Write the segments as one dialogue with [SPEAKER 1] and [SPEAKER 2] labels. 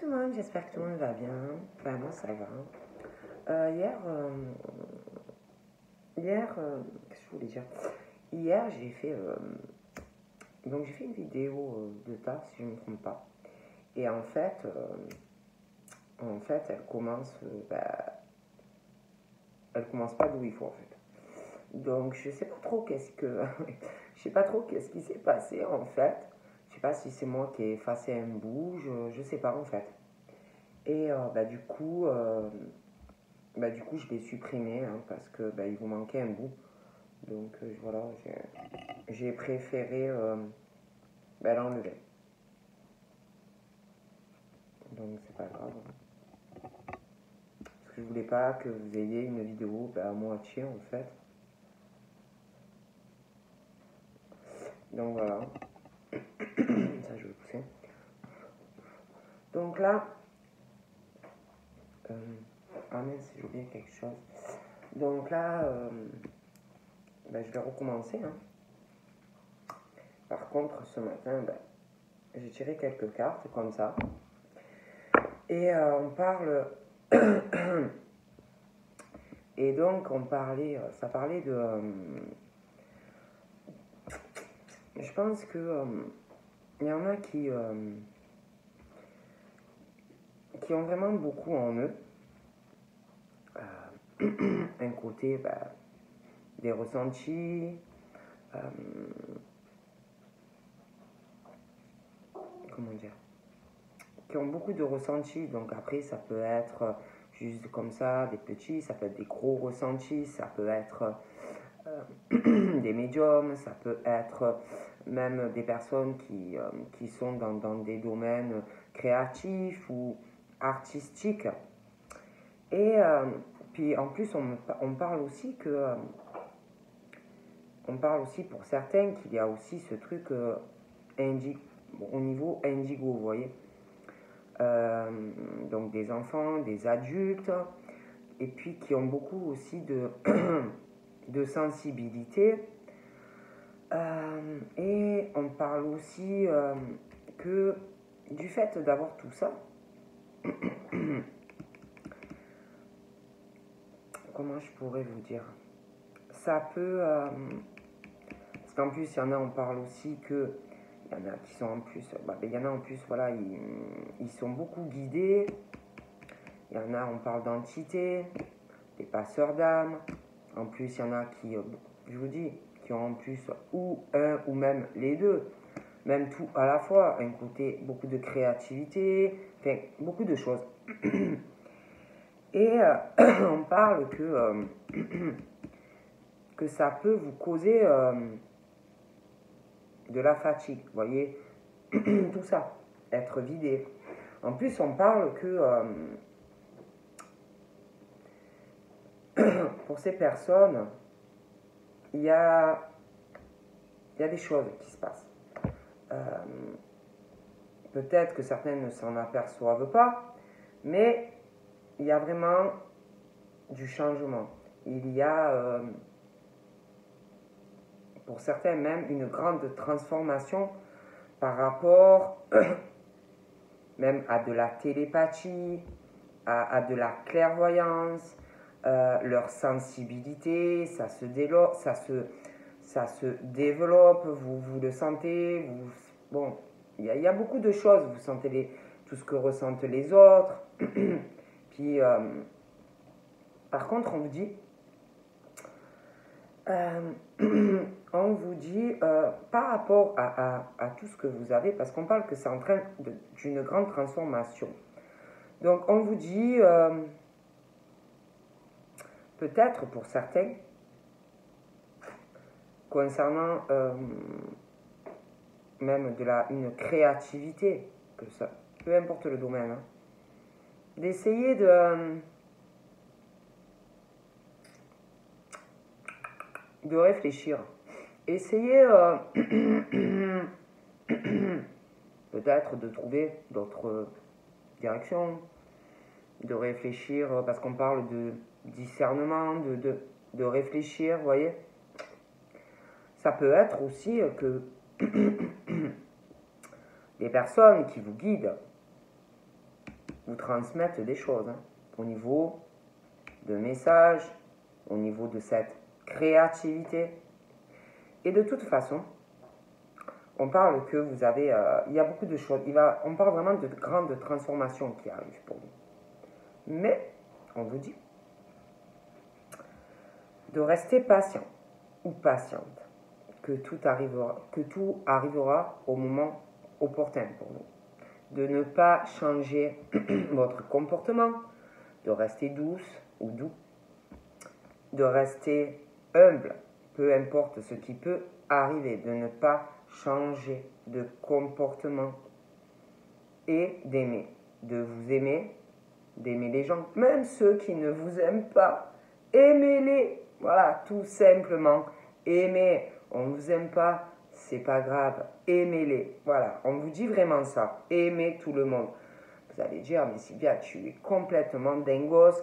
[SPEAKER 1] tout le monde, j'espère que tout le monde va bien. Ben, moi ça va. Hier, qu'est-ce que je voulais dire? Hier j'ai fait une vidéo de taf si je ne me trompe pas. Et en fait elle commence pas d'où il faut en fait. Donc je sais pas trop je sais pas trop qu'est-ce qui s'est passé en fait. Je sais pas si c'est moi qui ai effacé un bout, je sais pas en fait. Et du coup, je l'ai supprimé hein, parce que il vous manquait un bout. Donc voilà, j'ai préféré l'enlever. Donc c'est pas grave. Parce que je voulais pas que vous ayez une vidéo à moitié en fait. Donc voilà. Ça je vais pousser. Donc là. Ah mince, j'ai oublié quelque chose. Donc là, je vais recommencer. Hein. Par contre, ce matin, j'ai tiré quelques cartes comme ça. Et on parle. Et donc, ça parlait de. Je pense que il y en a qui ont vraiment beaucoup en eux. Un côté des ressentis. Comment dire? Qui ont beaucoup de ressentis. Donc après, ça peut être juste comme ça, des petits, ça peut être des gros ressentis, ça peut être des médiums, ça peut être même des personnes qui sont dans des domaines créatifs ou artistiques. Et puis en plus, on parle aussi on parle aussi pour certains qu'il y a aussi ce truc au niveau indigo, vous voyez. Donc des enfants, des adultes, et puis qui ont beaucoup aussi de sensibilité. Et on parle aussi que du fait d'avoir tout ça, comment je pourrais vous dire, ça peut... parce qu'en plus, il y en a, on parle aussi que... Il y en a qui sont en plus... il y en a en plus, voilà, ils sont beaucoup guidés. Il y en a, on parle d'entités, des passeurs d'âme. En plus, il y en a qui, je vous dis, qui ont en plus ou un ou même les deux. Même tout à la fois. Un côté, beaucoup de créativité, enfin, beaucoup de choses. Et on parle que ça peut vous causer de la fatigue, vous voyez, tout ça, être vidé. En plus, on parle que pour ces personnes, il y a des choses qui se passent. Peut-être que certaines ne s'en aperçoivent pas, mais il y a vraiment du changement. Il y a, pour certains même, une grande transformation par rapport même à de la télépathie, à de la clairvoyance, leur sensibilité, ça se développe, vous le sentez, bon, il y a beaucoup de choses, vous sentez tout ce que ressentent les autres, puis par contre on vous dit, par rapport à tout ce que vous avez, parce qu'on parle que c'est en train d'une grande transformation. Donc on vous dit, peut-être pour certains, concernant même une créativité, que ça, peu importe le domaine, hein, d'essayer de réfléchir. Essayez peut-être de trouver d'autres directions, de réfléchir, parce qu'on parle de discernement, de réfléchir, vous voyez. Ça peut être aussi que les personnes qui vous guident, vous transmettent des choses, hein, au niveau de messages, au niveau de cette créativité. Et de toute façon, on parle que vous avez, il y a beaucoup de choses, on parle vraiment de grandes transformations qui arrivent pour vous. Mais, on vous dit de rester patient ou patiente, que tout arrivera au moment opportun pour nous. De ne pas changer votre comportement, de rester douce ou doux, de rester humble, peu importe ce qui peut arriver, de ne pas changer de comportement et d'aimer, de vous aimer, d'aimer les gens, même ceux qui ne vous aiment pas, aimez-les, voilà, tout simplement, aimez, on ne vous aime pas, c'est pas grave, aimez-les, voilà, on vous dit vraiment ça, aimez tout le monde. Vous allez dire, mais Sylvia, tu es complètement dingos.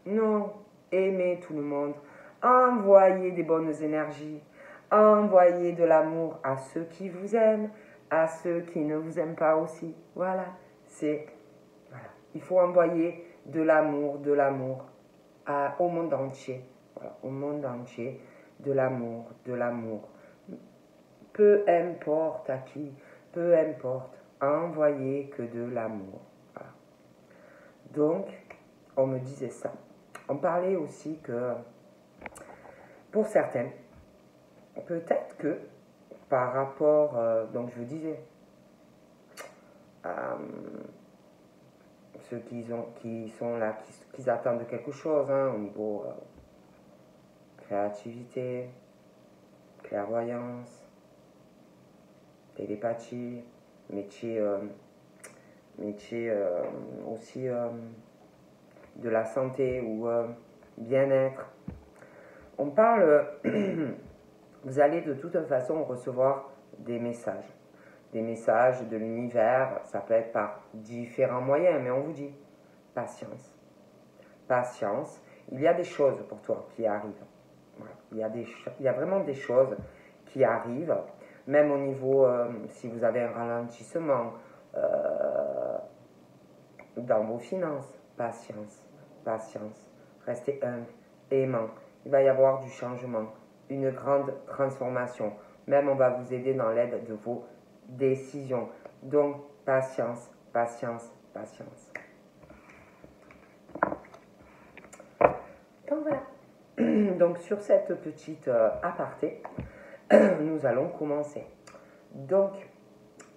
[SPEAKER 1] Non, aimez tout le monde, envoyez des bonnes énergies, envoyez de l'amour à ceux qui vous aiment, à ceux qui ne vous aiment pas aussi. Voilà, voilà. Il faut envoyer de l'amour au monde entier. Voilà, au monde entier, de l'amour. Peu importe à qui, peu importe, envoyez que de l'amour. Voilà. Donc, on me disait ça. On parlait aussi que, pour certains, peut-être que par rapport, donc je vous disais, à ceux qui sont là, qui attendent quelque chose, hein, au niveau créativité, clairvoyance, télépathie, métier aussi de la santé ou bien-être. On parle, vous allez de toute façon recevoir des messages de l'univers, ça peut être par différents moyens, mais on vous dit, patience, patience, il y a des choses pour toi qui arrivent. Voilà. Il y a vraiment des choses qui arrivent, même au niveau, si vous avez un ralentissement dans vos finances, patience, restez humble, aimant. Il va y avoir du changement, une grande transformation. Même on va vous aider dans l'aide de vos décisions. Donc, patience. Donc voilà. Donc sur cette petite aparté, nous allons commencer. Donc,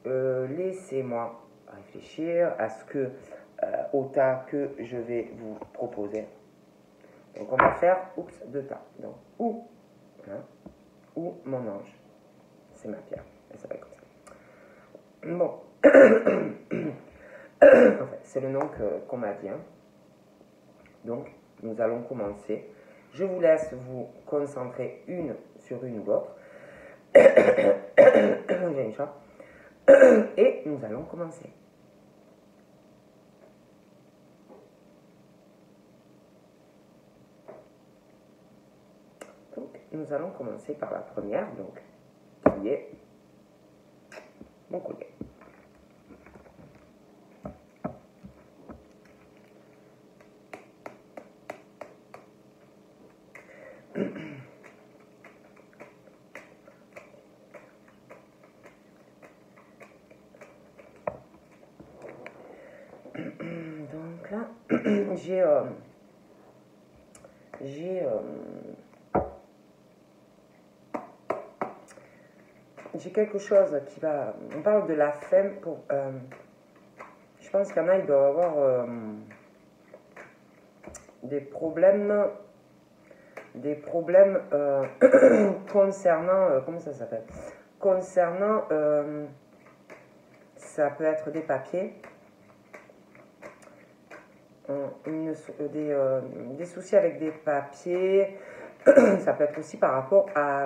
[SPEAKER 1] laissez-moi réfléchir à ce que, au tas que je vais vous proposer. Donc on va faire, deux tas. Donc, ou mon ange. C'est ma pierre. Elle s'appelle comme ça. Bon. Enfin, c'est le nom qu'on m'a dit. Hein. Donc, nous allons commencer. Je vous laisse vous concentrer une sur une ou l'autre. J'ai une chat. Et nous allons commencer. Donc, nous allons commencer par la première, donc, qui est mon collier. Donc là, j'ai quelque chose qui va... On parle de la femme pour... je pense qu'il y en a, ils doivent avoir des problèmes concernant... comment ça s'appelle? Concernant... ça peut être des papiers. Des soucis avec des papiers. Ça peut être aussi par rapport à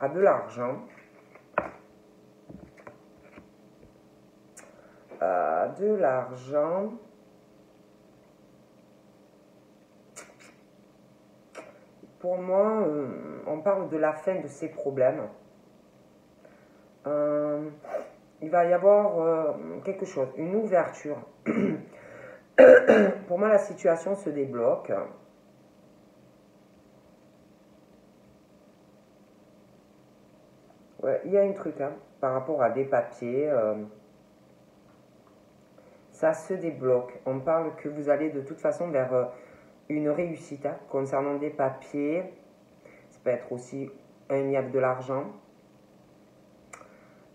[SPEAKER 1] de l'argent. De l'argent. Pour moi, on parle de la fin de ces problèmes. il va y avoir quelque chose, une ouverture. Pour moi, la situation se débloque. Ouais, il y a un truc hein, par rapport à des papiers. Ça se débloque. On parle que vous allez de toute façon vers une réussite hein, concernant des papiers. Ça peut être aussi un lien avec de l'argent.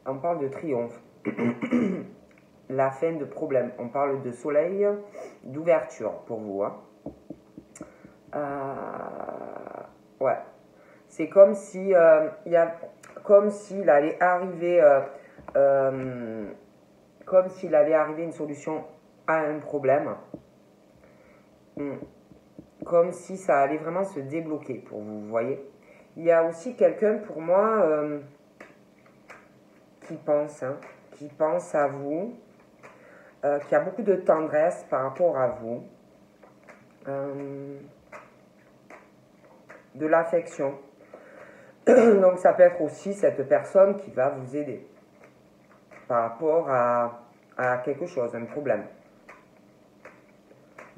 [SPEAKER 1] On parle de triomphe. La fin de problème. On parle de soleil, d'ouverture pour vous. Hein. Ouais. C'est comme si comme s'il allait arriver comme s'il allait arriver une solution à un problème. Comme si ça allait vraiment se débloquer pour vous, vous voyez. Il y a aussi quelqu'un pour moi qui pense à vous, qui a beaucoup de tendresse par rapport à vous, de l'affection. Donc ça peut être aussi cette personne qui va vous aider par rapport à quelque chose, un problème.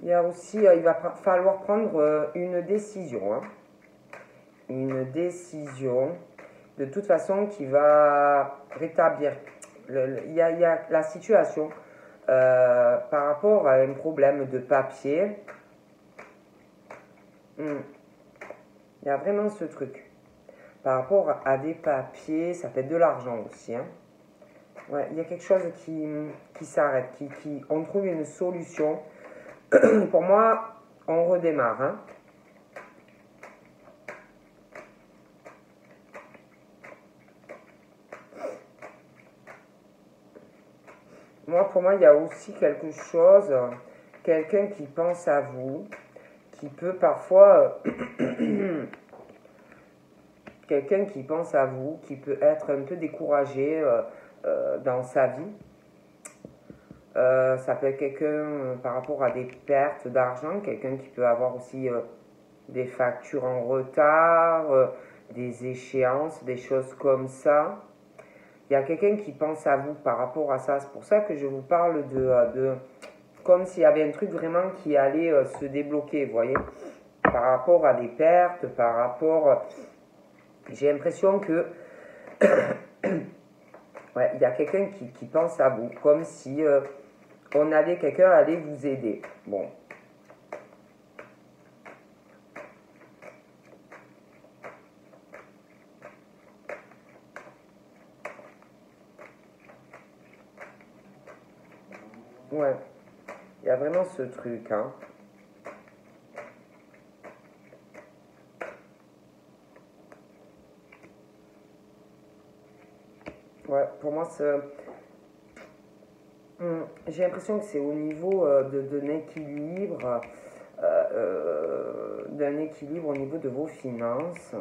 [SPEAKER 1] Il y a aussi, il va falloir prendre une décision. Hein. Une décision, de toute façon, qui va rétablir. Il y a la situation par rapport à un problème de papier. Il y a vraiment ce truc. Par rapport à des papiers, ça peut être de l'argent aussi. Hein. Ouais, il y a quelque chose qui s'arrête, on trouve une solution. Pour moi, on redémarre. Hein. Pour moi, il y a aussi quelque chose, quelqu'un qui pense à vous, qui peut parfois... quelqu'un qui pense à vous, qui peut être un peu découragé dans sa vie. Ça peut être quelqu'un par rapport à des pertes d'argent, quelqu'un qui peut avoir aussi des factures en retard, des échéances, des choses comme ça. Il y a quelqu'un qui pense à vous par rapport à ça. C'est pour ça que je vous parle de comme s'il y avait un truc vraiment qui allait se débloquer, vous voyez, par rapport à des pertes, par rapport... J'ai l'impression que ouais, il y a quelqu'un qui pense à vous, comme si quelqu'un allait vous aider. Bon. Ouais, il y a vraiment ce truc, hein. Ouais, pour moi, j'ai l'impression que c'est au niveau d'un équilibre au niveau de vos finances.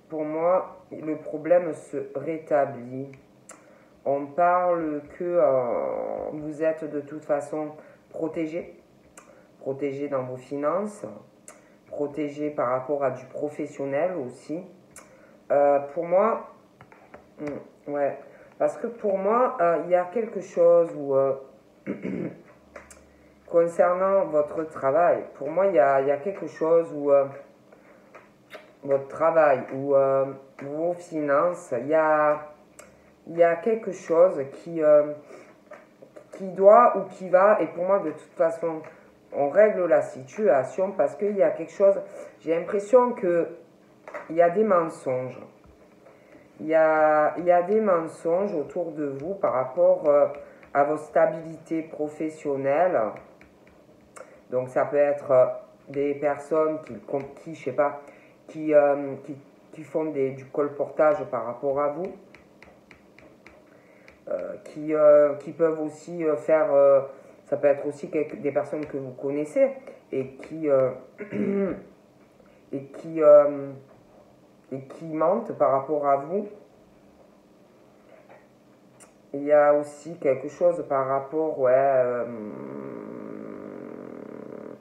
[SPEAKER 1] Pour moi, le problème se rétablit. On parle que vous êtes de toute façon protégé dans vos finances, protégé par rapport à du professionnel aussi. Pour moi, ouais, parce que pour moi, il y a quelque chose où, concernant votre travail, pour moi, il y a quelque chose où votre travail ou vos finances, il y a quelque chose qui doit ou qui va, et pour moi, de toute façon, on règle la situation parce qu'il y a quelque chose, j'ai l'impression qu'il y a des mensonges. Il y a des mensonges autour de vous par rapport à vos stabilités professionnelles. Donc ça peut être des personnes qui je sais pas, qui font du colportage par rapport à vous, qui peuvent aussi faire, ça peut être aussi des personnes que vous connaissez et qui mentent par rapport à vous. Il y a aussi quelque chose par rapport à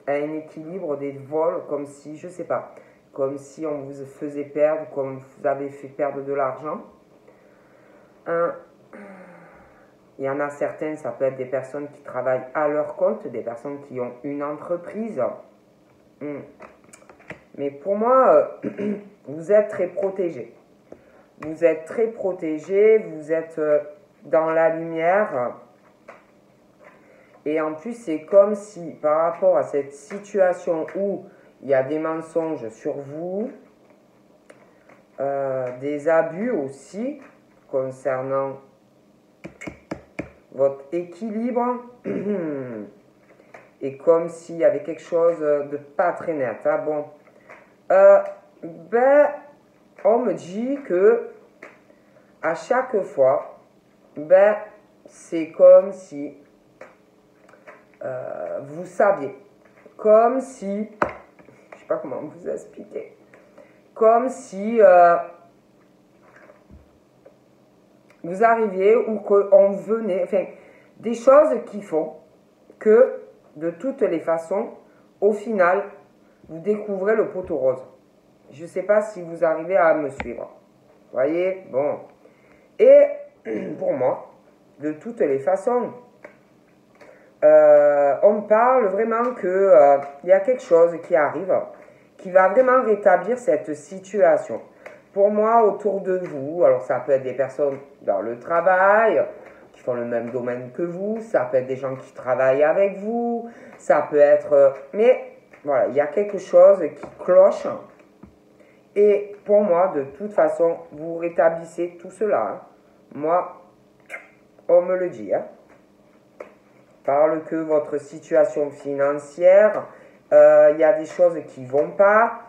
[SPEAKER 1] un équilibre des vols, comme si, je sais pas, comme si on vous faisait perdre, comme vous avez fait perdre de l'argent. Il y en a certaines, ça peut être des personnes qui travaillent à leur compte, des personnes qui ont une entreprise. Mais pour moi, vous êtes très protégés. Vous êtes très protégés, vous êtes dans la lumière. Et en plus, c'est comme si, par rapport à cette situation où il y a des mensonges sur vous, des abus aussi concernant votre équilibre, et comme s'il y avait quelque chose de pas très net. Hein. Bon, ben, on me dit que à chaque fois, ben, c'est comme si vous saviez, comme si, je sais pas comment vous expliquer, comme si vous arriviez ou qu'on venait, enfin, des choses qui font que, de toutes les façons, au final, vous découvrez le poteau rose. Je ne sais pas si vous arrivez à me suivre. Voyez, bon. Et pour moi, de toutes les façons, on parle vraiment que y a quelque chose qui arrive, qui va vraiment rétablir cette situation. Pour moi, autour de vous, alors ça peut être des personnes dans le travail, qui font le même domaine que vous, ça peut être des gens qui travaillent avec vous, ça peut être... mais voilà, il y a quelque chose qui cloche. Et pour moi, de toute façon, vous rétablissez tout cela. Hein. Moi, on me le dit. Hein. Parle que votre situation financière, il y a des choses qui ne vont pas,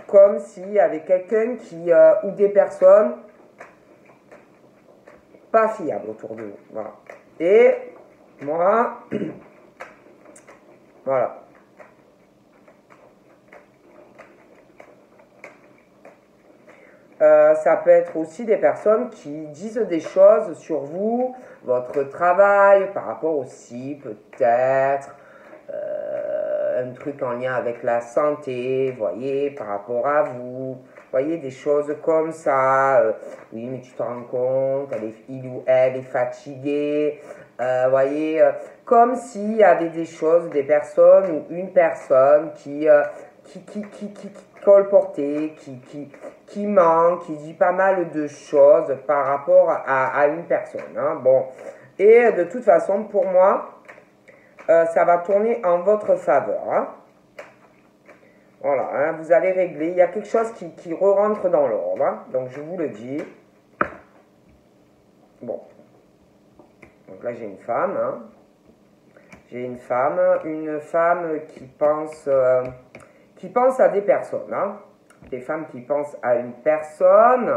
[SPEAKER 1] comme s'il y avait quelqu'un qui, ou des personnes pas fiables autour de vous. Voilà. Et moi, voilà. Ça peut être aussi des personnes qui disent des choses sur vous, votre travail, par rapport aussi peut-être un truc en lien avec la santé, voyez, par rapport à vous, voyez, des choses comme ça. Oui, mais tu te rends compte, il ou elle est fatigué, voyez, comme s'il y avait des choses, des personnes ou une personne qui colporté, qui ment, qui dit pas mal de choses par rapport à une personne. Hein. Bon. Et de toute façon, pour moi, ça va tourner en votre faveur. Hein. Voilà, hein, vous allez régler. Il y a quelque chose qui re-rentre dans l'ordre. Hein. Donc, je vous le dis. Bon. Donc là, j'ai une femme. Hein. J'ai une femme qui pense à des personnes. Hein. Des femmes qui pensent à une personne.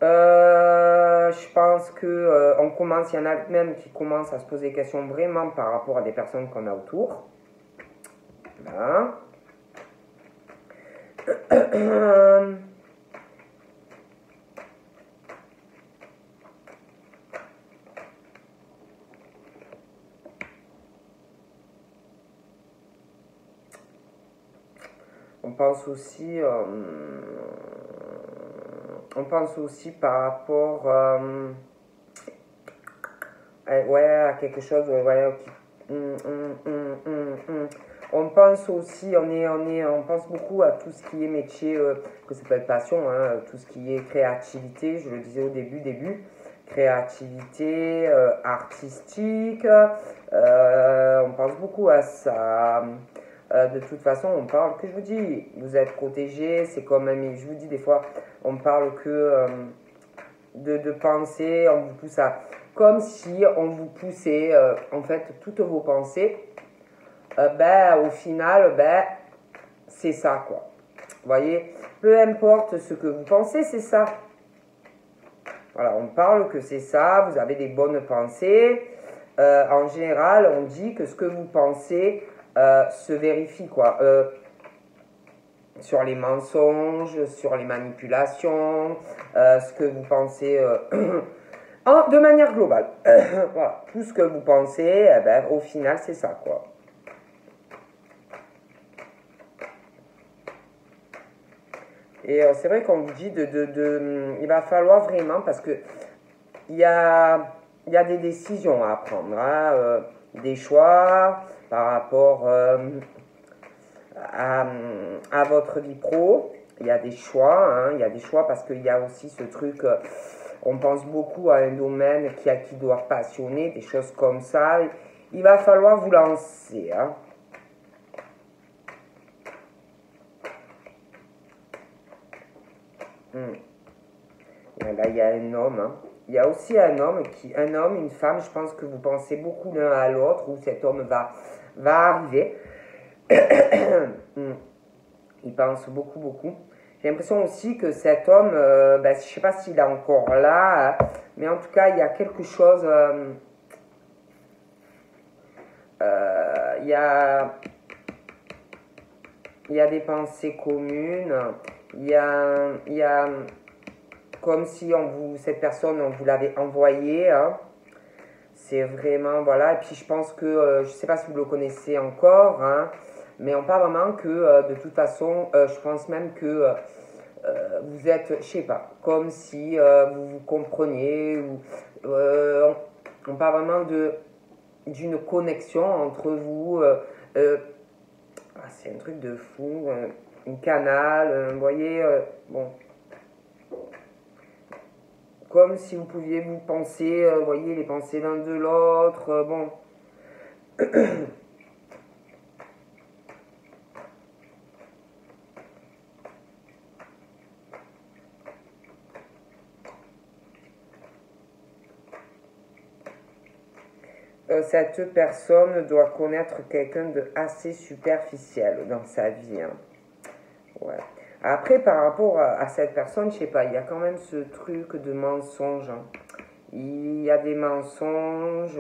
[SPEAKER 1] Je pense que on commence, il y en a même qui commencent à se poser des questions vraiment par rapport à des personnes qu'on a autour. Voilà. On pense aussi par rapport ouais, à quelque chose, ouais, on pense aussi, on pense beaucoup à tout ce qui est métier, que ça peut être passion, hein, tout ce qui est créativité, je le disais au début, créativité artistique, on pense beaucoup à ça. De toute façon, on parle, que je vous dis, vous êtes protégés, c'est comme, je vous dis des fois, on parle que de penser, on vous pousse à, comme si on vous poussait, en fait, toutes vos pensées, ben, au final, ben, c'est ça, quoi. Vous voyez, peu importe ce que vous pensez, c'est ça. Voilà, on parle que c'est ça, vous avez des bonnes pensées. En général, on dit que ce que vous pensez se vérifie, quoi. Sur les mensonges, sur les manipulations, ce que vous pensez de manière globale. Voilà, tout ce que vous pensez, eh ben, au final, c'est ça, quoi. Et c'est vrai qu'on vous dit il va falloir vraiment, parce que il y a il y a des décisions à prendre, hein, des choix par rapport à votre vie pro. Il y a des choix, hein, il y a des choix parce qu'il y a aussi ce truc, on pense beaucoup à un domaine qui doit passionner, des choses comme ça. Il va falloir vous lancer. Hein. Là, il y a un homme. Hein. Il y a aussi un homme, une femme, je pense que vous pensez beaucoup l'un à l'autre, où cet homme va arriver. Il pense beaucoup, beaucoup. J'ai l'impression aussi que cet homme, je ne sais pas s'il est encore là, mais en tout cas, il y a quelque chose. Il y a des pensées communes. Il y a comme si cette personne, on vous l'avait envoyée. Hein. C'est vraiment, voilà. Et puis, je pense que, je ne sais pas si vous le connaissez encore, hein, mais on parle vraiment que, de toute façon, je pense même que vous êtes, je sais pas, comme si vous vous compreniez. Ou, on parle vraiment d'une connexion entre vous. C'est un truc de fou. Un canal, vous voyez, bon. Comme si vous pouviez vous penser, vous voyez, les pensées l'un de l'autre, bon. Cette personne doit connaître quelqu'un de assez superficiel dans sa vie. Hein. Ouais. Après, par rapport à cette personne, je sais pas, il y a quand même ce truc de mensonge. Hein. Il y a des mensonges.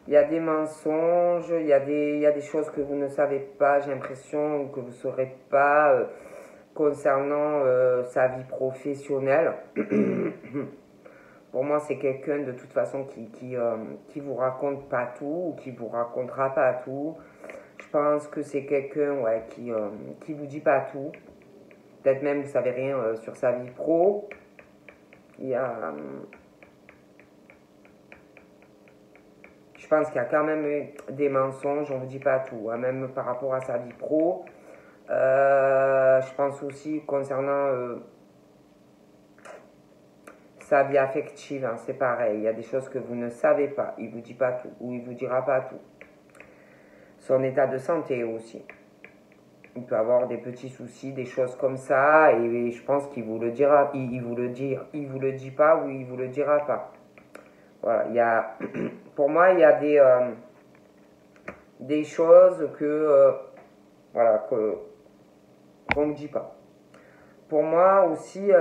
[SPEAKER 1] Il y a des mensonges, il y a des choses que vous ne savez pas, j'ai l'impression, ou que vous ne saurez pas concernant sa vie professionnelle. Pour moi, c'est quelqu'un de toute façon qui vous raconte pas tout ou qui vous racontera pas tout. Je pense que c'est quelqu'un qui vous dit pas tout. Peut-être même vous savez rien sur sa vie pro. Il y a, je pense qu'il y a quand même des mensonges, on ne vous dit pas tout, hein, même par rapport à sa vie pro. Je pense aussi concernant sa vie affective, hein, c'est pareil. Il y a des choses que vous ne savez pas. Il ne vous dit pas tout ou il ne vous dira pas tout. Son état de santé aussi. Il peut avoir des petits soucis, des choses comme ça, et je pense qu'il vous le dira. Il vous le dit pas ou il vous le dira pas. Voilà, pour moi, il y a des choses que voilà qu'on ne dit pas. Pour moi aussi,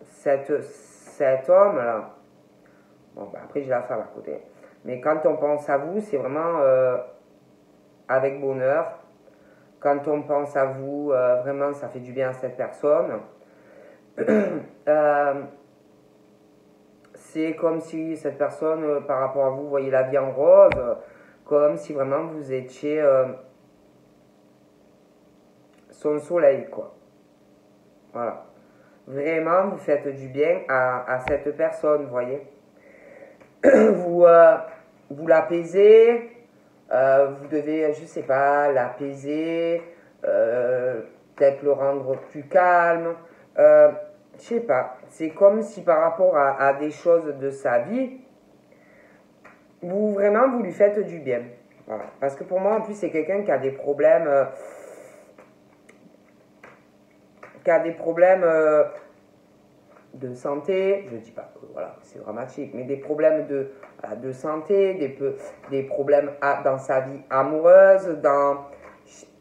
[SPEAKER 1] cet homme là. Bon, après j'ai la femme à côté. Mais quand on pense à vous, c'est vraiment avec bonheur. Quand on pense à vous, vraiment, ça fait du bien à cette personne. C'est comme si cette personne, par rapport à vous, voyait la vie en rose, comme si vraiment vous étiez son soleil, quoi. Voilà. Vraiment, vous faites du bien à cette personne, vous voyez. Vous l'apaisez, vous devez, je sais pas, l'apaiser, peut-être le rendre plus calme. Je sais pas, c'est comme si par rapport à des choses de sa vie, vous lui faites du bien. Voilà. Parce que pour moi, en plus, c'est quelqu'un qui a des problèmes, de santé. Je dis pas que voilà, c'est dramatique, mais des problèmes de santé, des problèmes dans sa vie amoureuse,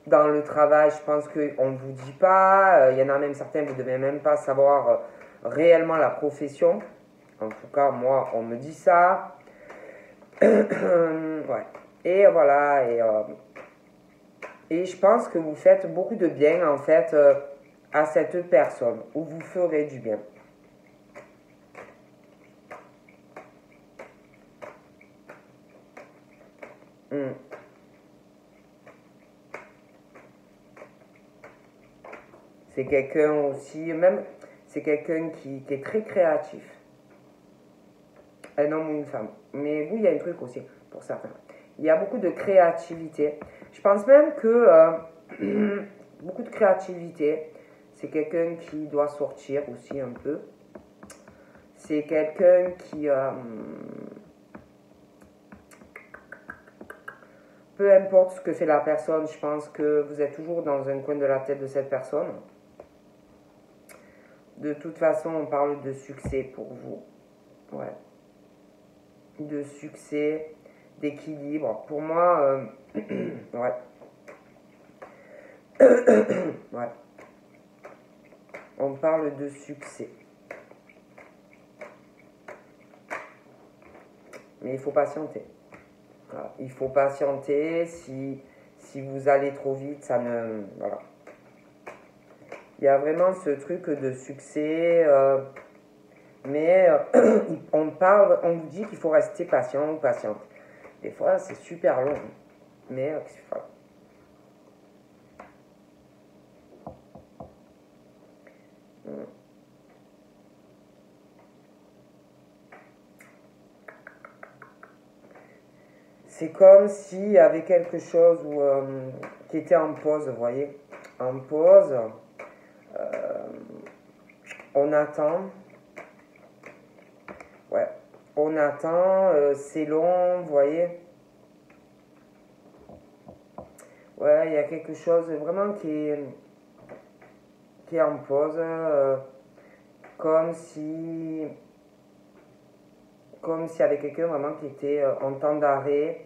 [SPEAKER 1] dans le travail, je pense qu'on ne vous dit pas. Il y en a même certains, vous ne devez même pas savoir réellement la profession. En tout cas, moi, on me dit ça. Ouais. Et voilà. Et je pense que vous faites beaucoup de bien, en fait, à cette personne, ou vous ferez du bien. C'est quelqu'un aussi, même, c'est quelqu'un qui est très créatif. Un homme ou une femme. Mais vous, il y a un truc aussi, pour certains. Il y a beaucoup de créativité. Je pense même que beaucoup de créativité, c'est quelqu'un qui doit sortir aussi un peu. C'est quelqu'un qui... peu importe ce que fait la personne, je pense que vous êtes toujours dans un coin de la tête de cette personne. De toute façon, on parle de succès pour vous. Ouais. De succès, d'équilibre. Pour moi, ouais. Ouais. On parle de succès. Mais il faut patienter. Voilà. Il faut patienter. Si vous allez trop vite, ça ne... Voilà. Il y a vraiment ce truc de succès... mais on vous dit qu'il faut rester patient ou patiente. Des fois, c'est super long. Mais voilà. C'est comme s'il y avait quelque chose qui était en pause, vous voyez. En pause, on attend. Ouais, on attend, c'est long, vous voyez. Ouais, il y a quelque chose vraiment qui est en pause, comme s'il y avait quelqu'un vraiment qui était en temps d'arrêt.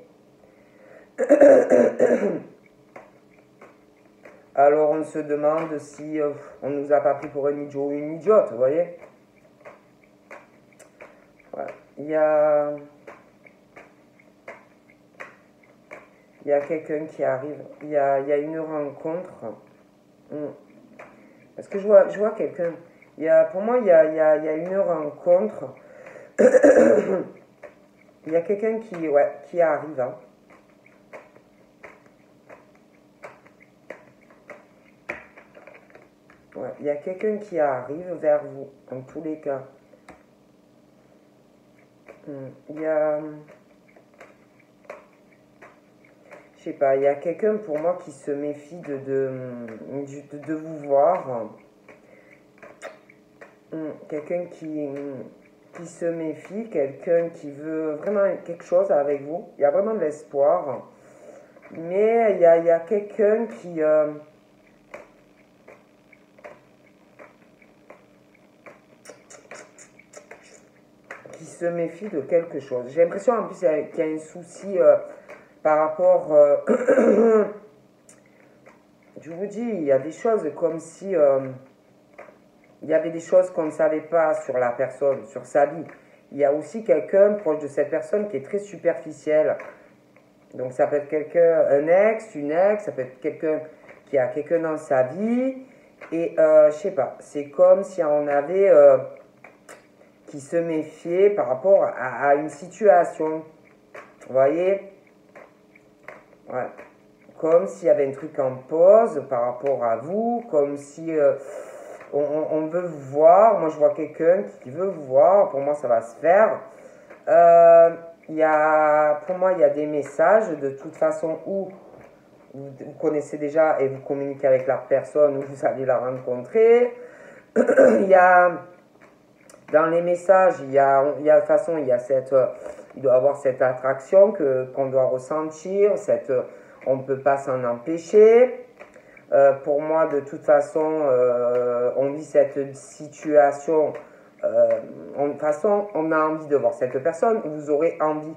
[SPEAKER 1] Alors on se demande si on nous a pas pris pour un idiot ou une idiote, vous voyez. Ouais. Il y a quelqu'un qui arrive, il y a une rencontre. Parce que je vois quelqu'un, pour moi il y a une rencontre. Il y a quelqu'un qui arrive. Hein. Ouais, il y a quelqu'un qui arrive vers vous, en tous les cas. Il y a... Je sais pas, il y a quelqu'un pour moi qui se méfie de vous voir. Quelqu'un qui se méfie, quelqu'un qui veut vraiment quelque chose avec vous. Il y a vraiment de l'espoir. Mais il y a quelqu'un qui se méfie de quelque chose. J'ai l'impression en plus qu'il y a un souci par rapport... je vous dis, il y a des choses comme si... il y avait des choses qu'on ne savait pas sur la personne, sur sa vie. Il y a aussi quelqu'un proche de cette personne qui est très superficiel. Donc ça peut être quelqu'un, un ex, une ex, ça peut être quelqu'un qui a quelqu'un dans sa vie. Et je sais pas, c'est comme si on avait qui se méfiait par rapport à une situation. Vous voyez? Ouais. Comme s'il y avait un truc en pause par rapport à vous, comme si on veut vous voir. Moi, je vois quelqu'un qui veut vous voir. Pour moi, ça va se faire. Pour moi, il y a des messages de toute façon où vous connaissez déjà et vous communiquez avec la personne où vous allez la rencontrer. Il y a... Dans les messages, il y a de toute façon, il doit y avoir cette attraction qu'on doit ressentir, on ne peut pas s'en empêcher. Pour moi, de toute façon, on vit cette situation. De toute façon, on a envie de voir cette personne, vous aurez envie.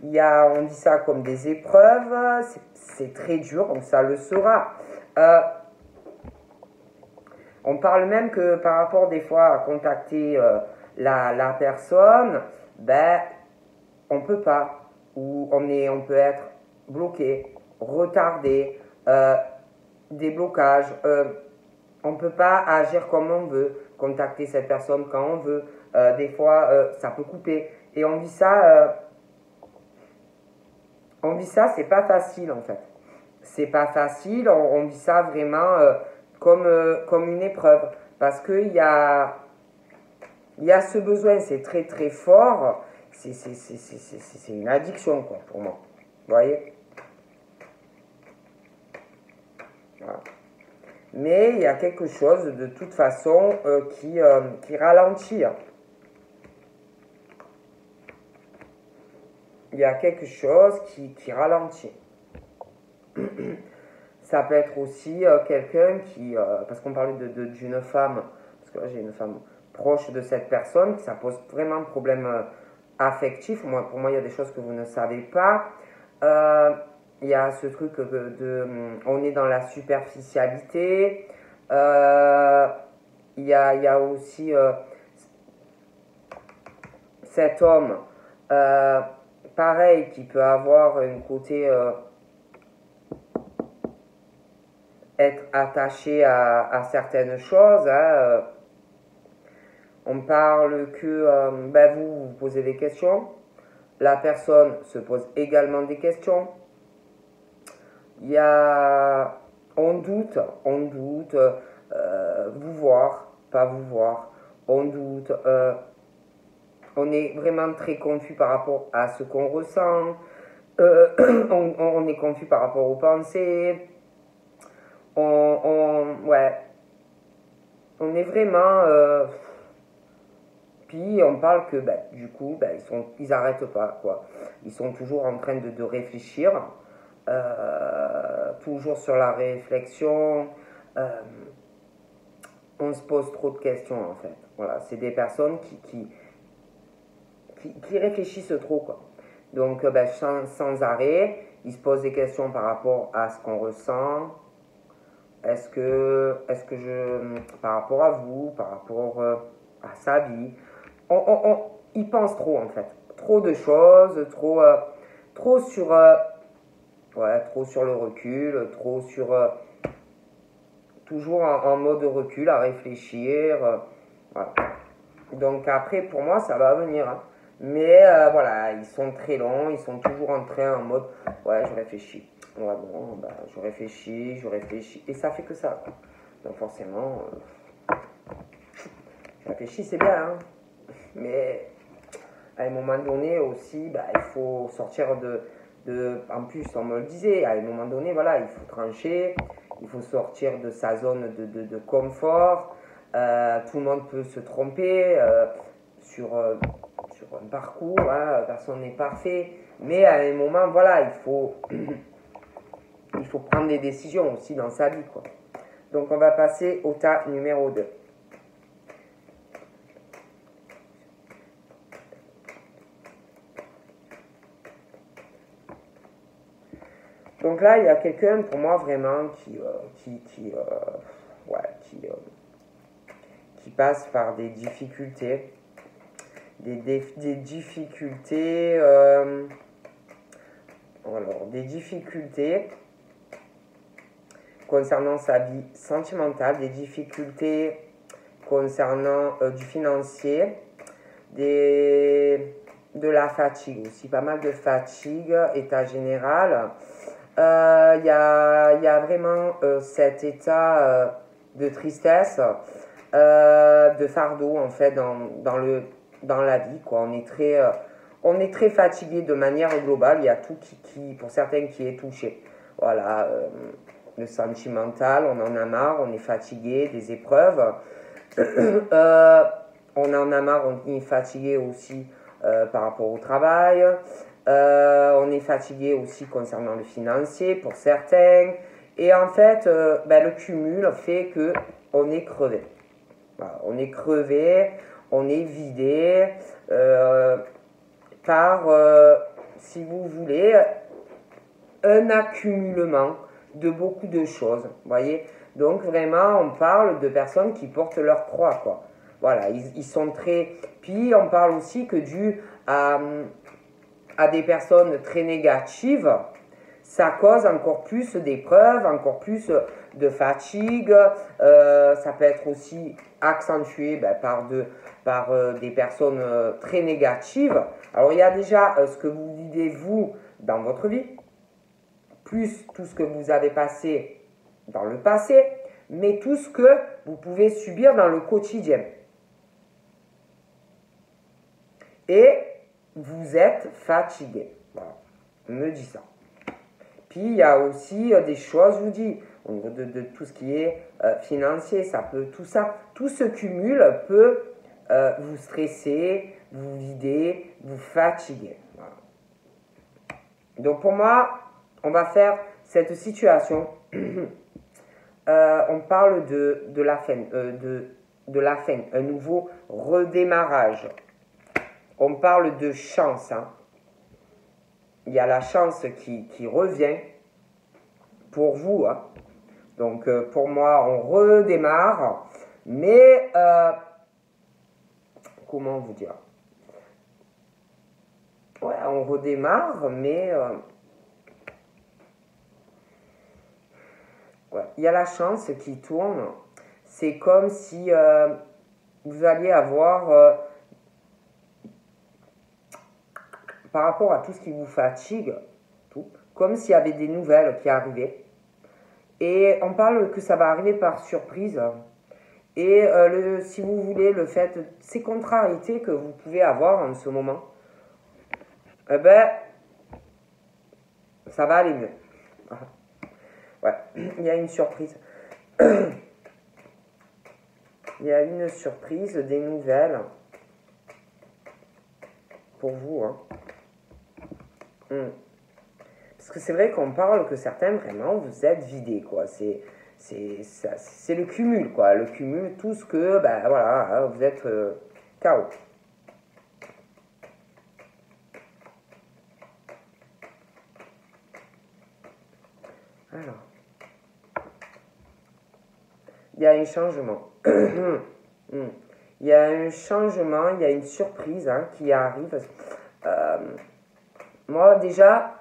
[SPEAKER 1] On dit ça comme des épreuves, c'est très dur, donc ça le sera. On parle même que par rapport des fois à contacter la personne, on peut pas, ou on peut être bloqué, retardé, des blocages, on peut pas agir comme on veut, contacter cette personne quand on veut, des fois ça peut couper, et on vit ça, c'est pas facile en fait, c'est pas facile, on vit ça vraiment comme une épreuve, Parce qu'il y a ce besoin, c'est très très fort, c'est une addiction quoi, pour moi. Vous voyez? Voilà. Mais il y a quelque chose de toute façon qui ralentit. Il y a quelque chose qui ralentit. Ça peut être aussi quelqu'un qui, parce qu'on parlait d'une femme, parce que là j'ai une femme proche de cette personne, ça pose vraiment problème affectif. Pour moi, il y a des choses que vous ne savez pas. Il y a ce truc on est dans la superficialité. Il y a aussi cet homme, pareil, qui peut avoir un côté être attaché à certaines choses. Hein, on parle que vous posez des questions, la personne se pose également des questions. Il y a, on doute, vous voir, pas vous voir, on doute, on est vraiment très confus par rapport à ce qu'on ressent, on est confus par rapport aux pensées, ouais, on est vraiment, puis on parle que du coup, ils arrêtent pas, quoi. Ils sont toujours en train de réfléchir, toujours sur la réflexion. On se pose trop de questions en fait. Voilà, c'est des personnes qui réfléchissent trop, quoi. Donc sans arrêt, ils se posent des questions par rapport à ce qu'on ressent. Est-ce que par rapport à vous, par rapport à sa vie, ils pensent trop en fait, trop de choses, trop sur le recul, trop sur toujours en mode recul, à réfléchir. Voilà. Donc après, pour moi, ça va venir. Hein. Mais voilà, ils sont très longs, ils sont toujours en mode, ouais, je réfléchis. Ouais, bon, je réfléchis. Et ça fait que ça. Quoi. Donc forcément, je réfléchis, c'est bien. Hein. Mais à un moment donné aussi, il faut sortir en plus, on me le disait, à un moment donné, voilà, il faut trancher, il faut sortir de sa zone de confort. Tout le monde peut se tromper sur un parcours, hein, personne n'est parfait, mais à un moment, voilà, il faut prendre des décisions aussi dans sa vie, quoi. Donc on va passer au tas numéro 2. Donc là, il y a quelqu'un pour moi vraiment qui passe par des difficultés. Des difficultés. Des difficultés concernant sa vie sentimentale, des difficultés concernant du financier, de la fatigue aussi, pas mal de fatigue, état général. Il y a vraiment cet état de tristesse, de fardeau en fait dans la vie, quoi. On est très fatigué de manière globale. Il y a tout qui pour certains qui est touché. Voilà, le sentimental, on en a marre, on est fatigué des épreuves. On en a marre, on est fatigué aussi par rapport au travail. On est fatigué aussi concernant le financier pour certains. Et en fait, le cumul fait que on est crevé. Voilà, on est crevé, on est vidé par, si vous voulez, un accumulement de beaucoup de choses. Voyez. Donc vraiment, on parle de personnes qui portent leur croix, quoi. Voilà, ils sont très... Puis on parle aussi que dû à des personnes très négatives, ça cause encore plus d'épreuves, encore plus de fatigue. Ça peut être aussi accentué par des personnes très négatives. Alors il y a déjà ce que vous vivez vous dans votre vie, plus tout ce que vous avez passé dans le passé. mais tout ce que vous pouvez subir dans le quotidien. Et vous êtes fatigué. Voilà, on me dit ça. Puis il y a aussi des choses, je vous dis, au niveau de tout ce qui est financier, ça peut, tout ce cumul peut vous stresser, vous vider, vous fatiguer. Voilà. Donc pour moi, on va faire cette situation. On parle de la fin, de la fin, un nouveau redémarrage. On parle de chance. Hein. Il y a la chance qui revient pour vous. Hein. Donc pour moi, on redémarre. Mais, comment vous dire? Ouais, on redémarre, mais... ouais, il y a la chance qui tourne. C'est comme si vous alliez avoir... par rapport à tout ce qui vous fatigue, tout, comme s'il y avait des nouvelles qui arrivaient. Et on parle que ça va arriver par surprise. Et si vous voulez, le fait, ces contrariétés que vous pouvez avoir en ce moment, eh ben, ça va aller mieux. Ouais, il y a une surprise. Il y a une surprise, des nouvelles pour vous. Hein. Parce que c'est vrai qu'on parle que certains, vraiment, vous êtes vidés, quoi. C'est le cumul, quoi. Le cumul, tout ce que, ben voilà, vous êtes KO. Alors, il y a un changement. Il y a un changement, il y a une surprise hein, qui arrive. Moi, déjà,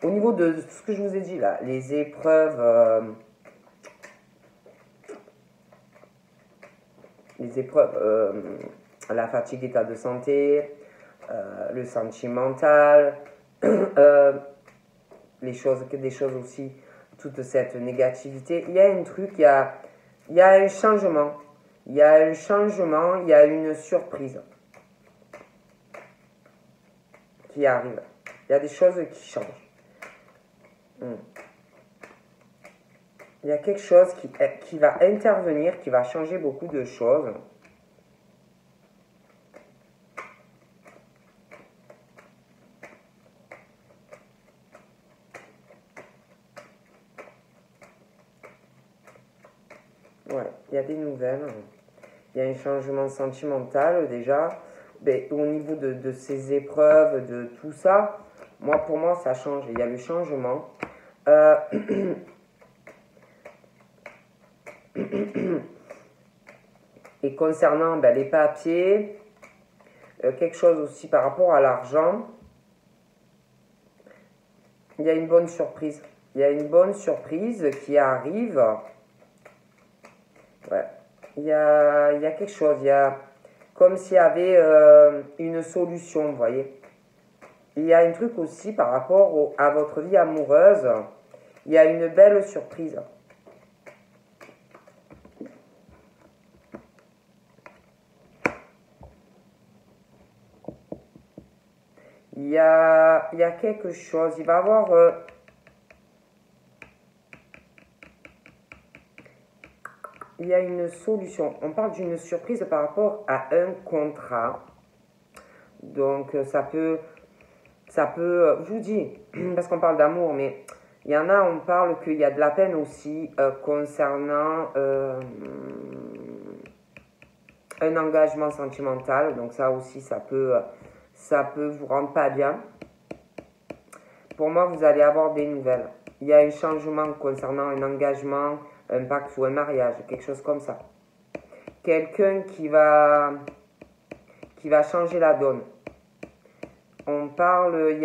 [SPEAKER 1] au niveau de ce que je vous ai dit là, les épreuves, la fatigue d'état de santé, le sentimental, des choses aussi, toute cette négativité. Il y a un truc, il y a un changement. Il y a un changement, il y a une surprise qui arrive. Il y a des choses qui changent. Il y a quelque chose qui va intervenir, qui va changer beaucoup de choses. Ouais, il y a des nouvelles. Il y a un changement sentimental déjà. Mais au niveau de ces épreuves, de tout ça, pour moi, ça change. Il y a le changement. Et concernant les papiers, quelque chose aussi par rapport à l'argent, il y a une bonne surprise. Il y a une bonne surprise qui arrive. Ouais. Il y a quelque chose. Il y a comme s'il y avait une solution, vous voyez. Il y a un truc aussi par rapport à votre vie amoureuse. Il y a une belle surprise. Il y a quelque chose. Il va y avoir... il y a une solution. On parle d'une surprise par rapport à un contrat. Donc, ça peut, je vous dis, parce qu'on parle d'amour, mais il y en a, on parle qu'il y a de la peine aussi concernant un engagement sentimental. Donc, ça aussi, ça peut vous rendre pas bien. Pour moi, vous allez avoir des nouvelles. Il y a un changement concernant un engagement, un pacte ou un mariage, quelque chose comme ça. Quelqu'un qui va changer la donne. On parle,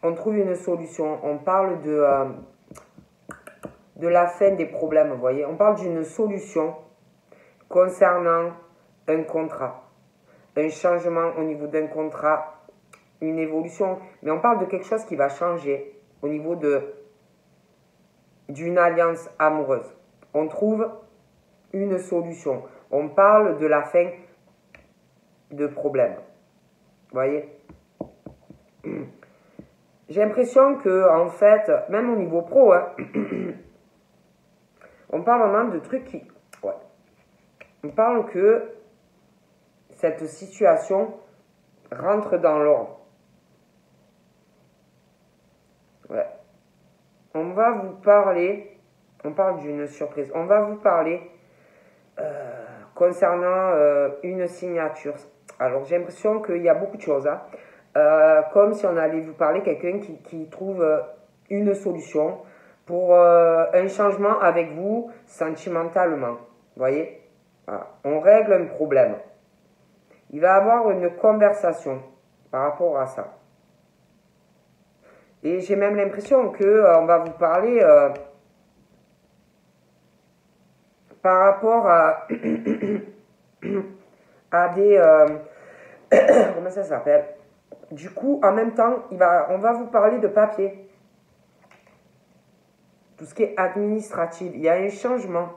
[SPEAKER 1] on trouve une solution. On parle de la fin des problèmes, vous voyez. On parle d'une solution concernant un contrat. Un changement au niveau d'un contrat, une évolution. Mais on parle de quelque chose qui va changer au niveau de d'une alliance amoureuse. On trouve une solution. On parle de la fin de problème. Vous voyez? J'ai l'impression que, en fait, même au niveau pro, hein, on parle vraiment de trucs qui... Ouais. On parle que cette situation rentre dans l'ordre. Ouais. On va vous parler... On parle d'une surprise. On va vous parler concernant une signature. Alors, j'ai l'impression qu'il y a beaucoup de choses, hein. Comme si on allait vous parler quelqu'un qui trouve une solution pour un changement avec vous sentimentalement. Vous voyez? Voilà. On règle un problème. Il va y avoir une conversation par rapport à ça. Et j'ai même l'impression qu'on va vous parler par rapport à, à des... comment ça s'appelle? Du coup, en même temps, on va vous parler de papier. Tout ce qui est administratif. Il y a un changement.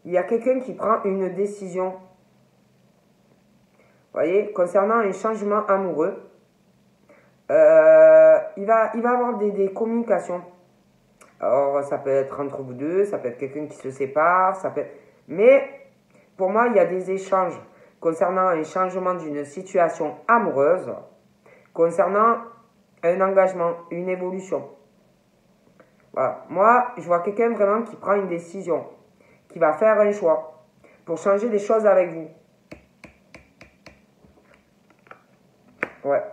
[SPEAKER 1] Il y a quelqu'un qui prend une décision. Vous voyez, concernant un changement amoureux, il va avoir des communications. Alors, ça peut être entre vous deux, ça peut être quelqu'un qui se sépare, ça peut être... Mais, pour moi, il y a des échanges concernant un changement d'une situation amoureuse, concernant un engagement, une évolution. Voilà. Moi, je vois quelqu'un vraiment qui prend une décision, qui va faire un choix pour changer des choses avec vous. Ouais.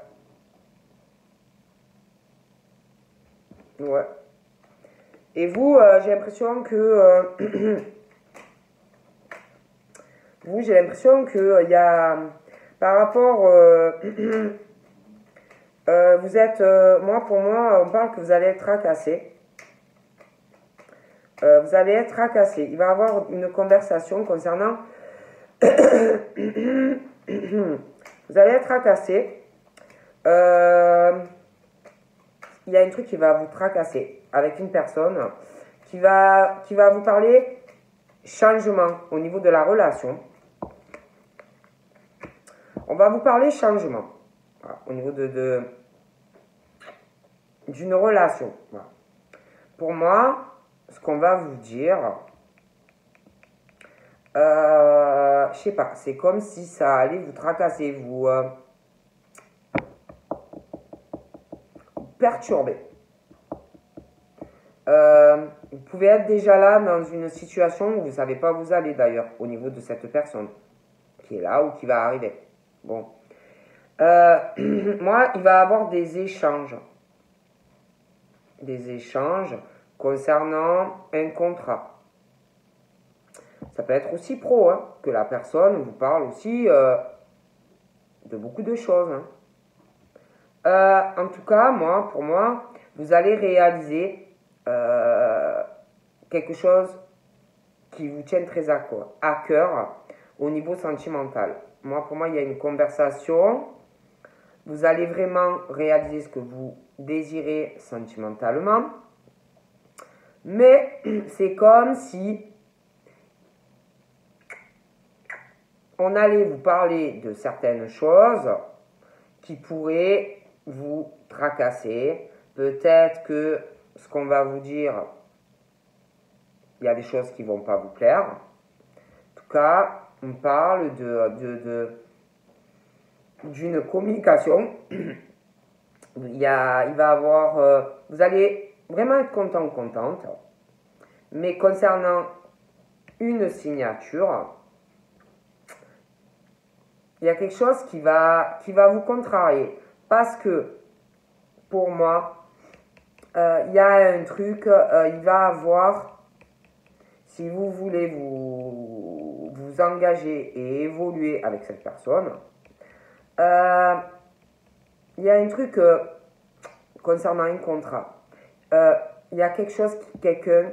[SPEAKER 1] Ouais. Et vous, j'ai l'impression que... vous, j'ai l'impression qu'il y a... Par rapport... vous êtes... pour moi, on parle que vous allez être tracassé. Vous allez être tracassé. Il va y avoir une conversation concernant... vous allez être tracassé. Il y a un truc qui va vous tracasser avec une personne qui va vous parler changement au niveau de la relation. On va vous parler changement voilà, au niveau d'une relation. Voilà. Pour moi, ce qu'on va vous dire, je sais pas, c'est comme si ça allait vous tracasser, vous perturber. Vous pouvez être déjà là dans une situation où vous ne savez pas où vous allez d'ailleurs, au niveau de cette personne qui est là ou qui va arriver. Bon. Moi, il va y avoir des échanges. Des échanges concernant un contrat. Ça peut être aussi pro, hein, que la personne vous parle aussi de beaucoup de choses. Hein. En tout cas, pour moi, vous allez réaliser quelque chose qui vous tient très à cœur au niveau sentimental. Pour moi, il y a une conversation. Vous allez vraiment réaliser ce que vous désirez sentimentalement. Mais c'est comme si on allait vous parler de certaines choses qui pourraient vous tracasser. Peut-être que ce qu'on va vous dire, il y a des choses qui ne vont pas vous plaire. En tout cas, on parle d'une communication. Il va avoir... vous allez vraiment être content ou contente. Mais concernant une signature, il y a quelque chose qui va vous contrarier. Parce que, pour moi, il y a un truc, il va avoir, si vous voulez vous engager et évoluer avec cette personne, il y a un truc concernant un contrat. Il y a quelque chose, quelqu'un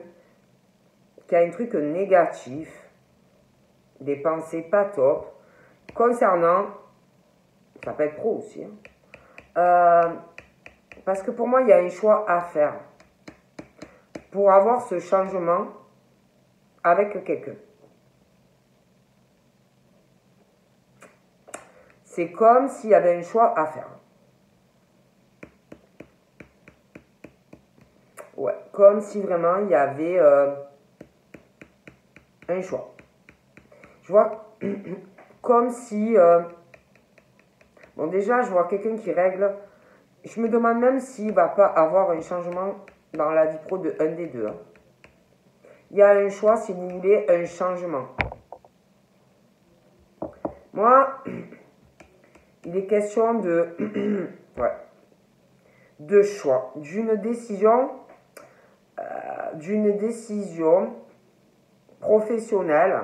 [SPEAKER 1] qui a un truc négatif, des pensées pas top, concernant, ça peut être pro aussi, Parce que pour moi, il y a un choix à faire pour avoir ce changement avec quelqu'un. C'est comme s'il y avait un choix à faire. Ouais, comme si vraiment il y avait un choix. Je vois comme si... bon, déjà, je vois quelqu'un qui règle. Je me demande même s'il ne va pas avoir un changement dans la vie pro de un des deux. Hein. Il y a un choix si vous voulez un changement. Moi, il est question de, ouais, de choix, d'une décision professionnelle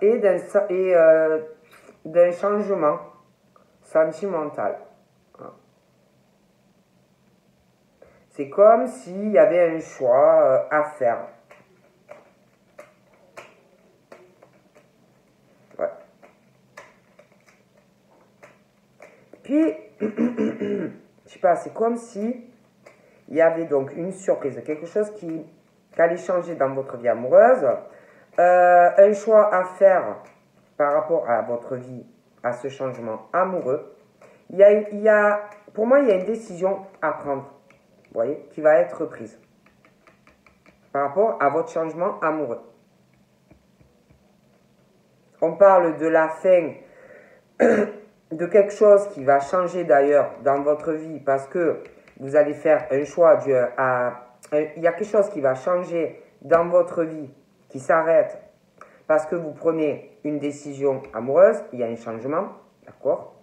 [SPEAKER 1] et d'un changement sentimental. C'est comme s'il y avait un choix à faire. Ouais. Puis, je sais pas, c'est comme si il y avait donc une surprise, quelque chose qui allait changer dans votre vie amoureuse, un choix à faire par rapport à votre vie, à ce changement amoureux. Pour moi, il y a une décision à prendre, vous voyez, qui va être prise par rapport à votre changement amoureux. On parle de la fin de quelque chose qui va changer d'ailleurs dans votre vie parce que vous allez faire un choix il y a quelque chose qui va changer dans votre vie, qui s'arrête parce que vous prenez une décision amoureuse, il y a un changement, d'accord?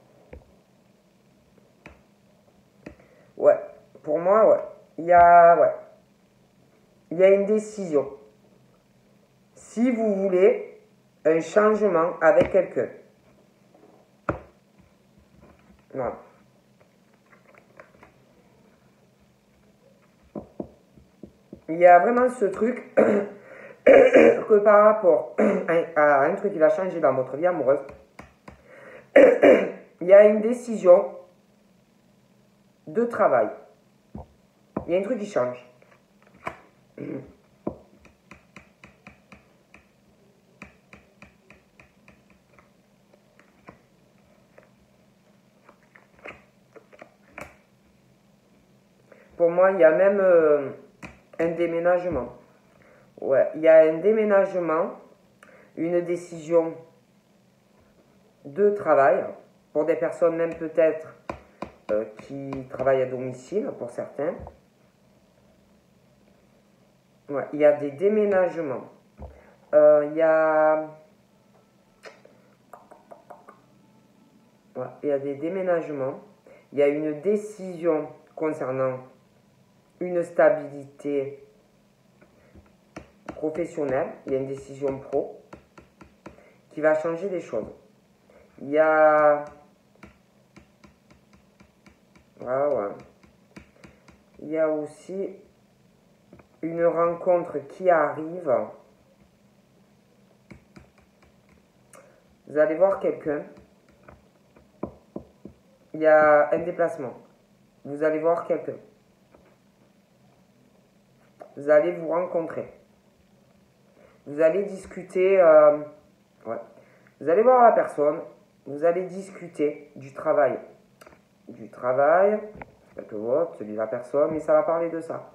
[SPEAKER 1] Ouais, pour moi, ouais. Il y a une décision. Si vous voulez un changement avec quelqu'un. Voilà. Il y a vraiment ce truc que par rapport à un truc qui va changer dans votre vie amoureuse, il y a une décision de travail. Il y a un truc qui change. Pour moi, il y a même un déménagement. Ouais, il y a un déménagement, une décision de travail, pour des personnes même peut-être qui travaillent à domicile, pour certains. Ouais, il y a des déménagements. Il y a des déménagements. Il y a une décision concernant une stabilité professionnelle. Il y a une décision pro qui va changer les choses. Il y a... Il y a aussi une rencontre qui arrive. Vous allez voir quelqu'un. Il y a un déplacement. Vous allez voir quelqu'un. Vous allez vous rencontrer. Vous allez discuter. Vous allez voir la personne. Vous allez discuter du travail. Celui de la personne, mais ça va parler de ça.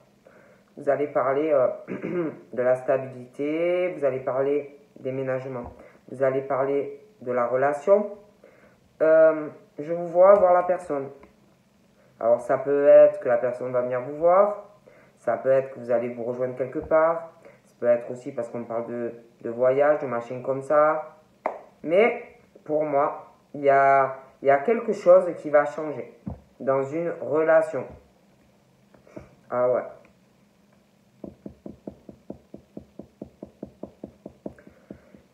[SPEAKER 1] Vous allez parler de la stabilité, vous allez parler déménagement, vous allez parler de la relation. Je vous vois voir la personne. Alors ça peut être que la personne va venir vous voir, ça peut être que vous allez vous rejoindre quelque part, ça peut être aussi parce qu'on parle de voyage, de machines comme ça. Mais pour moi, il y a quelque chose qui va changer dans une relation. Ah ouais.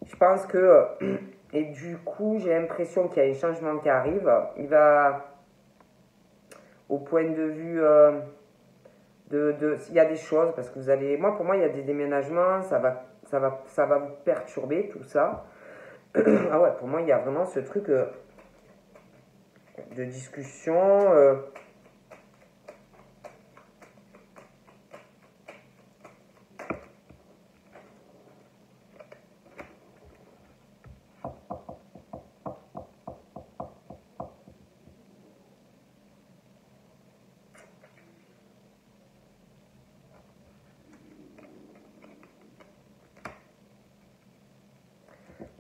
[SPEAKER 1] Je pense que, et du coup, j'ai l'impression qu'il y a un changement qui arrive. Il va, au point de vue il y a des choses, parce que vous allez, moi, pour moi, il y a des déménagements, ça va vous perturber, tout ça. Pour moi, il y a vraiment ce truc de discussion.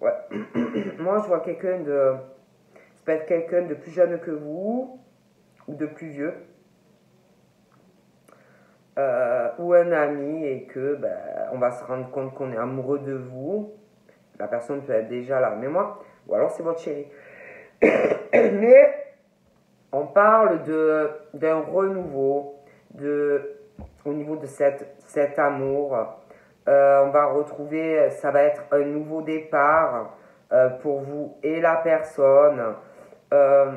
[SPEAKER 1] Ouais. Moi, je vois quelqu'un de... Ça peut être quelqu'un de plus jeune que vous, ou de plus vieux, ou un ami, et que ben, on va se rendre compte qu'on est amoureux de vous. La personne peut être déjà là, mais moi, ou alors c'est votre chéri. Mais on parle d'un renouveau au niveau de cet amour. On va retrouver, ça va être un nouveau départ pour vous et la personne. Euh,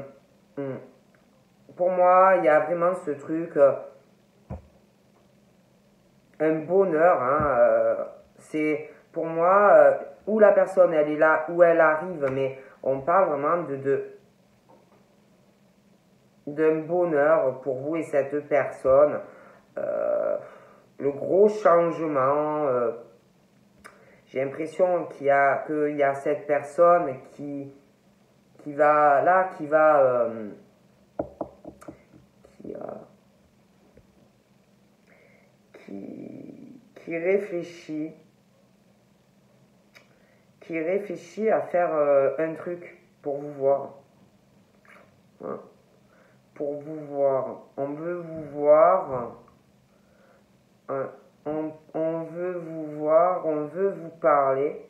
[SPEAKER 1] pour moi, il y a vraiment ce truc, un bonheur. Hein, c'est pour moi, où la personne elle est là, où elle arrive, mais on parle vraiment d'un bonheur pour vous et cette personne. Le gros changement, j'ai l'impression qu'il y a cette personne qui va là, qui, réfléchit, à faire un truc pour vous voir. Hein. Pour vous voir. On veut vous voir. On veut vous voir. On veut vous parler.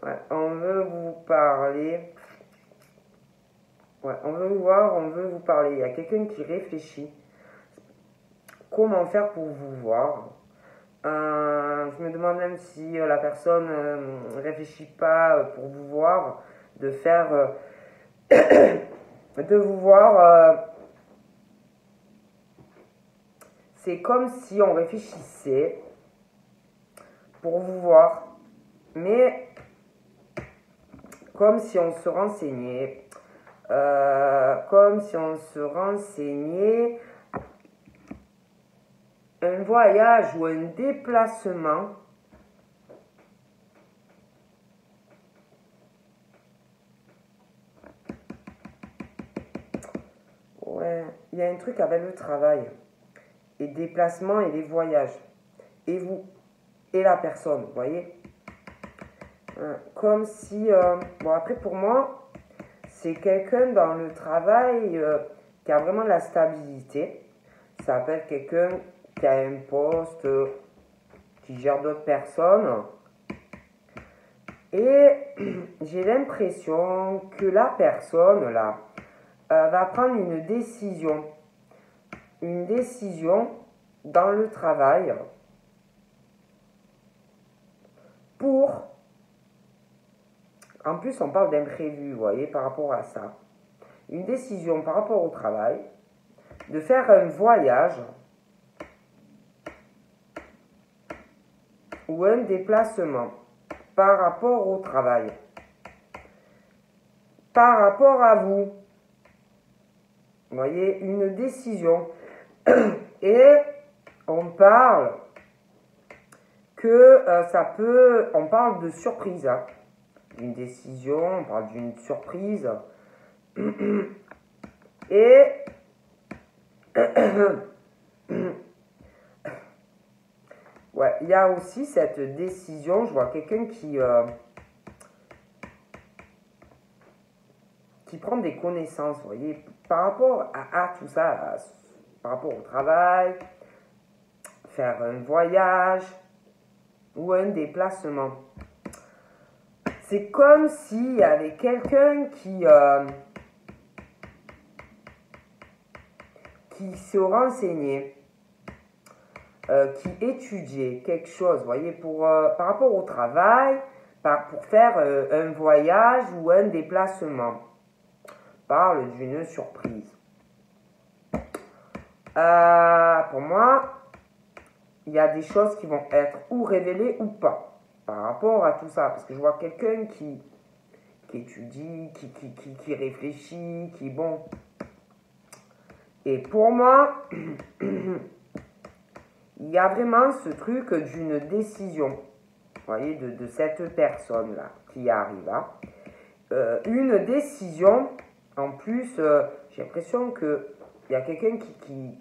[SPEAKER 1] Ouais, on veut vous parler. Ouais, on veut vous voir, on veut vous parler. Il y a quelqu'un qui réfléchit. Comment faire pour vous voir? Je me demande même si la personne ne réfléchit pas pour vous voir, de faire, de vous voir. C'est comme si on réfléchissait pour vous voir, mais comme si on se renseignait. Comme si on se renseignait. Un voyage ou un déplacement ouais, il y a un truc avec le travail et déplacement et les voyages et vous et la personne, vous voyez, comme si bon, après pour moi c'est quelqu'un dans le travail qui a vraiment de la stabilité. Ça peut être quelqu'un qui a un poste, qui gère d'autres personnes. Et j'ai l'impression que la personne là va prendre une décision. Une décision dans le travail pour... En plus, on parle d'imprévu, vous voyez, par rapport à ça. Une décision par rapport au travail, de faire un voyage ou un déplacement par rapport au travail, par rapport à vous. Vous voyez, une décision. Et on parle que ça peut... On parle de surprise. Hein. Une décision, on parle d'une surprise. Et... ouais, il y a aussi cette décision, je vois quelqu'un qui prend des connaissances, vous voyez, par rapport à tout ça, par rapport au travail, faire un voyage ou un déplacement. C'est comme s'il y avait quelqu'un qui se renseignait, qui étudiait quelque chose, vous voyez, par rapport au travail, pour faire un voyage ou un déplacement. On parle d'une surprise. Pour moi, il y a des choses qui vont être ou révélées ou pas par rapport à tout ça. Parce que je vois quelqu'un qui étudie, qui réfléchit, qui bon. Et pour moi, il y a vraiment ce truc d'une décision, vous voyez, de cette personne-là qui arrive. Hein. Une décision, en plus, j'ai l'impression qu'il y a quelqu'un qui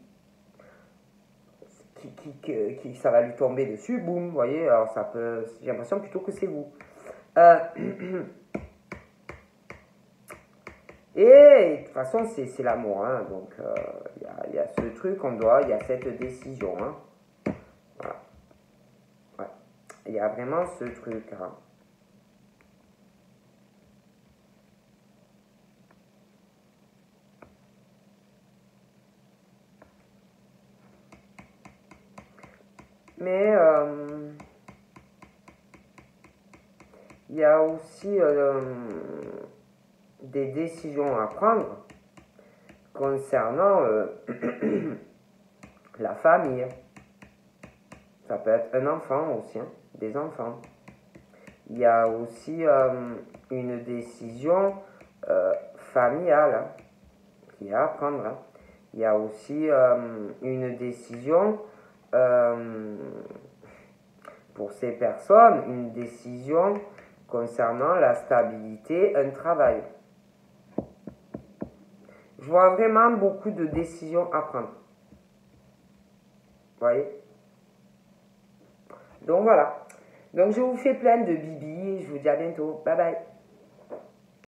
[SPEAKER 1] ça va lui tomber dessus, boum, vous voyez, alors ça peut, j'ai l'impression plutôt que c'est vous. Euh, et de toute façon, c'est l'amour, hein, donc il y a ce truc qu'on doit, il y a cette décision, hein. Voilà. Ouais. Il y a vraiment ce truc, hein. Mais il y a aussi des décisions à prendre concernant la famille. Ça peut être un enfant aussi, hein, des enfants. Il y a aussi une décision familiale, hein, qui est à prendre, hein. Il y a aussi une décision pour ces personnes, une décision concernant la stabilité, un travail. Je vois vraiment beaucoup de décisions à prendre. Vous voyez? Donc voilà. Donc je vous fais plein de bibi et je vous dis à bientôt. Bye bye.